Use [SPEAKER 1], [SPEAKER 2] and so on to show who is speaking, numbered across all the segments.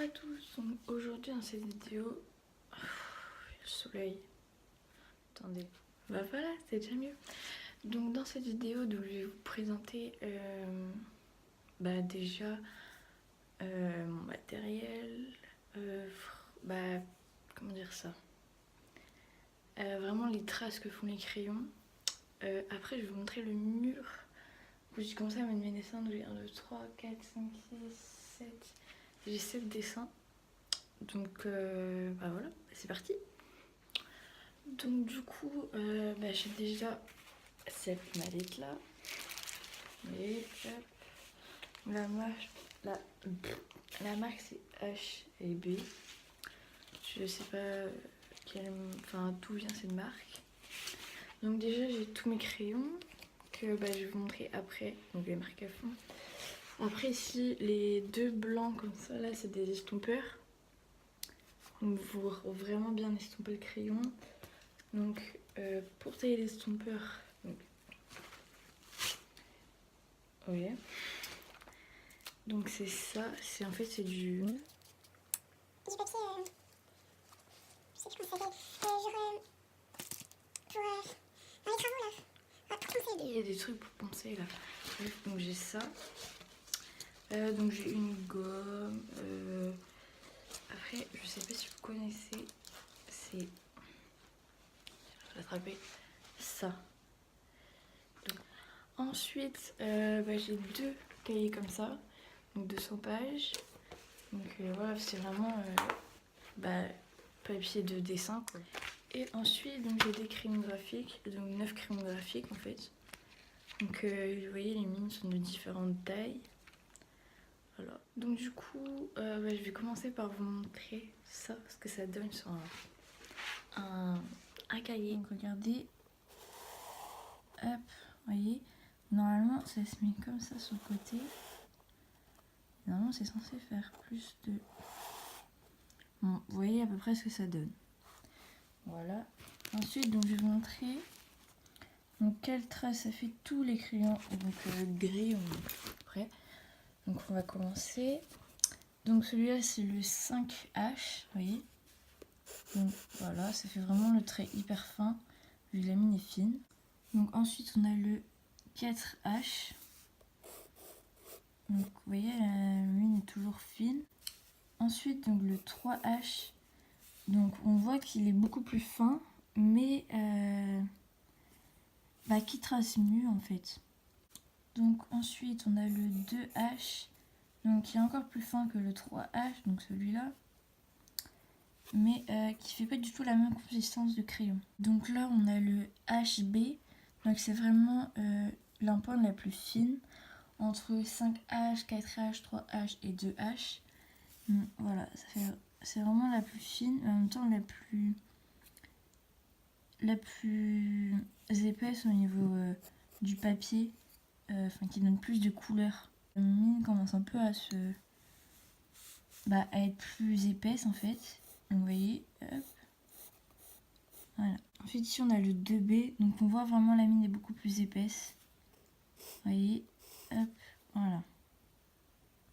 [SPEAKER 1] à tous, donc aujourd'hui dans cette vidéo, le soleil, attendez, bah voilà, c'est déjà mieux. Donc dans cette vidéo, donc, je vais vous présenter déjà mon matériel, comment dire ça, vraiment les traces que font les crayons. Après je vais vous montrer le mur où j'ai commencé à mettre mes dessins, donc j'ai 1, 2, 3, 4, 5, 6, 7, j'ai 7 dessins. Donc voilà, c'est parti. Donc du coup, j'ai déjà cette mallette là. Et hop, la marque c'est H et B. Je sais pas d'où vient cette marque. Donc déjà j'ai tous mes crayons que je vais vous montrer après. Donc les marques à fond. Après ici les deux blancs comme ça là c'est des estompeurs. Donc il faut vraiment bien estomper le crayon. Donc pour tailler l'estompeur, oui. Donc c'est ça, c'est en fait c'est du
[SPEAKER 2] papier, je sais plus comment ça s'appelle, dans les travaux là, pour poncer.
[SPEAKER 1] Il y a des trucs pour poncer là. Donc j'ai ça. Donc j'ai une gomme. Après, je sais pas si vous connaissez, c'est. Je vais attraper ça. Donc, ensuite, j'ai deux cahiers comme ça, donc 200 pages. Donc voilà, c'est vraiment papier de dessin quoi. Et ensuite, donc j'ai des crayons graphiques, donc 9 crayons graphiques en fait. Donc vous voyez, les mines sont de différentes tailles. Voilà. Donc du coup, je vais commencer par vous montrer ça, ce que ça donne sur un cahier. Donc regardez, hop, voyez, normalement ça se met comme ça sur le côté. Normalement c'est censé faire plus de... Bon, vous voyez à peu près ce que ça donne. Voilà. Ensuite, donc je vais vous montrer donc quelle trace ça fait tous les crayons, donc gris, on est prêt. Donc on va commencer. Donc celui-là c'est le 5H, vous voyez. Donc voilà, ça fait vraiment le trait hyper fin, vu que la mine est fine. Donc ensuite on a le 4H. Donc vous voyez, la mine est toujours fine. Ensuite donc le 3H. Donc on voit qu'il est beaucoup plus fin, mais qui trace mieux en fait. Donc ensuite on a le 2H, donc qui est encore plus fin que le 3H, donc celui-là, mais qui fait pas du tout la même consistance de crayon. Donc là on a le HB, donc c'est vraiment la pointe la plus fine, entre 5H, 4H, 3H et 2H. Voilà, c'est vraiment la plus fine, en même temps la plus épaisse au niveau du papier, qui donne plus de couleur. La mine commence un peu à à être plus épaisse en fait. Donc vous voyez, hop. Voilà. Ensuite ici on a le 2B, donc on voit vraiment la mine est beaucoup plus épaisse. Vous voyez, hop, voilà.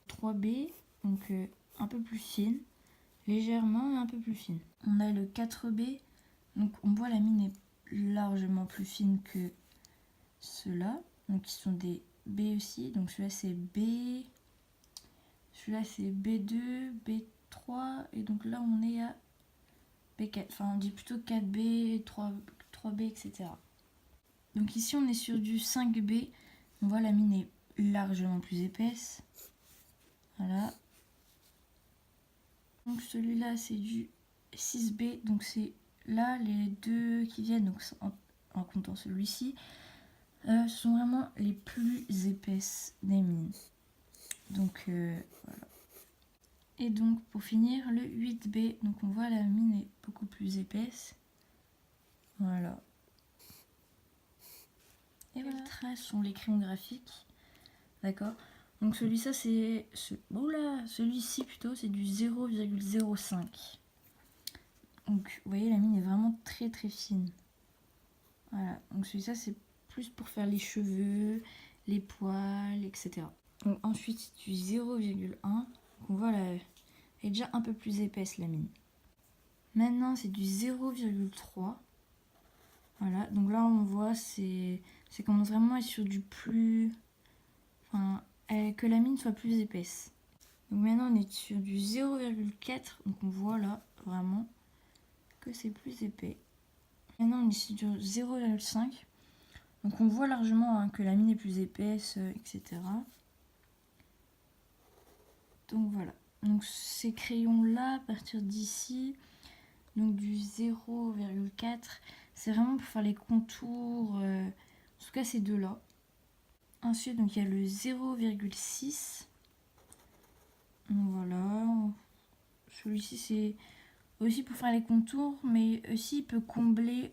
[SPEAKER 1] 3B, donc un peu plus fine, légèrement mais un peu plus fine. On a le 4B, donc on voit la mine est largement plus fine que ceux-là, donc ils sont des B aussi, donc celui-là c'est B, celui-là c'est B2, B3, et donc là on est à B4, enfin on dit plutôt 4B, 3B, etc. Donc ici on est sur du 5B, on voit la mine est largement plus épaisse, voilà. Donc celui-là c'est du 6B, donc c'est là les deux qui viennent, donc en comptant celui-ci, ce sont vraiment les plus épaisses des mines. Donc voilà. Et donc pour finir le 8B, donc on voit la mine est beaucoup plus épaisse. Voilà. Et voilà. Les traces sont les crayons graphiques. D'accord. Donc celui-ci c'est celui-ci plutôt c'est du 0,05. Donc vous voyez la mine est vraiment très très fine. Voilà. Donc celui-ci c'est plus pour faire les cheveux, les poils, etc. Donc ensuite du 0,1. Donc on voit la est déjà un peu plus épaisse la mine. Maintenant c'est du 0,3. Voilà, donc là on voit c'est commence vraiment à être sur du plus... Enfin, que la mine soit plus épaisse. Donc maintenant on est sur du 0,4, donc on voit là vraiment que c'est plus épais. Maintenant on est sur du 0,5, donc on voit largement hein, que la mine est plus épaisse, etc. Donc voilà, donc ces crayons là à partir d'ici, donc du 0,4, c'est vraiment pour faire les contours, en tout cas ces deux là. Ensuite donc il y a le 0,6. Voilà, celui-ci c'est aussi pour faire les contours, mais aussi il peut combler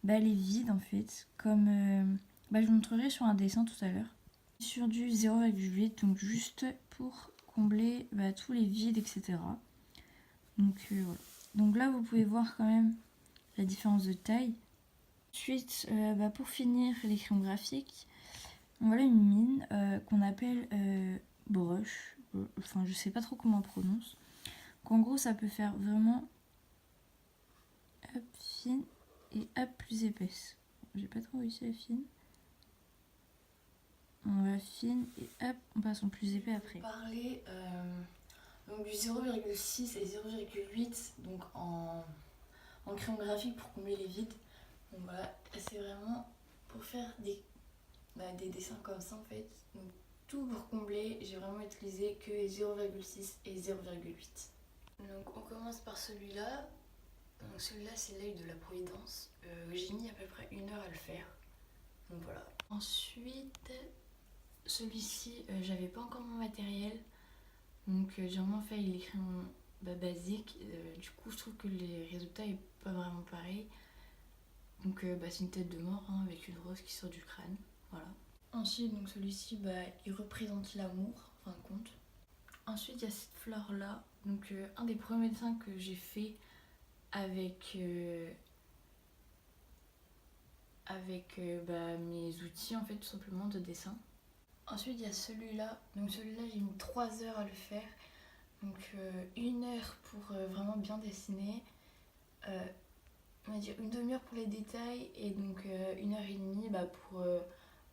[SPEAKER 1] les vides en fait, comme je vous montrerai sur un dessin tout à l'heure. Sur du 0,8, donc juste pour combler tous les vides, etc. Donc voilà. Donc là vous pouvez voir quand même la différence de taille. Ensuite, pour finir les crayons graphiques, voilà une mine qu'on appelle brush. Enfin, je sais pas trop comment on prononce. En gros, ça peut faire vraiment hop, fine et hop, plus épaisse. J'ai pas trop réussi à fine. On va fine et hop, on passe en plus épais après.
[SPEAKER 3] Parler donc du 0,6 et 0,8 donc en crayon graphique pour combler les vides. Donc voilà, c'est vraiment pour faire des dessins comme ça en fait. Donc tout pour combler, j'ai vraiment utilisé que 0,6 et 0,8. Donc on commence par celui-là. Donc celui-là c'est l'œil de la Providence. J'ai mis à peu près 1 heure à le faire. Donc voilà. Ensuite, celui-ci, j'avais pas encore mon matériel. Donc j'ai vraiment fait les crayons basiques. Du coup je trouve que les résultats est pas vraiment pareil. Donc c'est une tête de mort hein, avec une rose qui sort du crâne. Voilà. Ensuite donc celui-ci il représente l'amour en fin de compte. Ensuite il y a cette fleur là. Donc un des premiers dessins que j'ai fait avec mes outils en fait tout simplement de dessin. Ensuite il y a celui-là. Donc celui-là j'ai mis 3 heures à le faire. Donc 1 heure pour vraiment bien dessiner. On va dire une demi-heure pour les détails et donc 1 heure et demie pour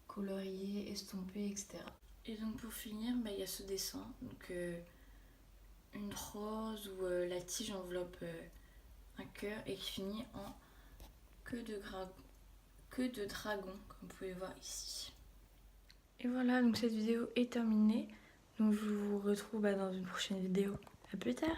[SPEAKER 3] colorier, estomper, etc. Et donc pour finir, il y a ce dessin. Donc une rose où la tige enveloppe un cœur et qui finit en queue de dragon, comme vous pouvez voir ici.
[SPEAKER 1] Et voilà, donc cette vidéo est terminée. Donc je vous retrouve dans une prochaine vidéo. À plus tard!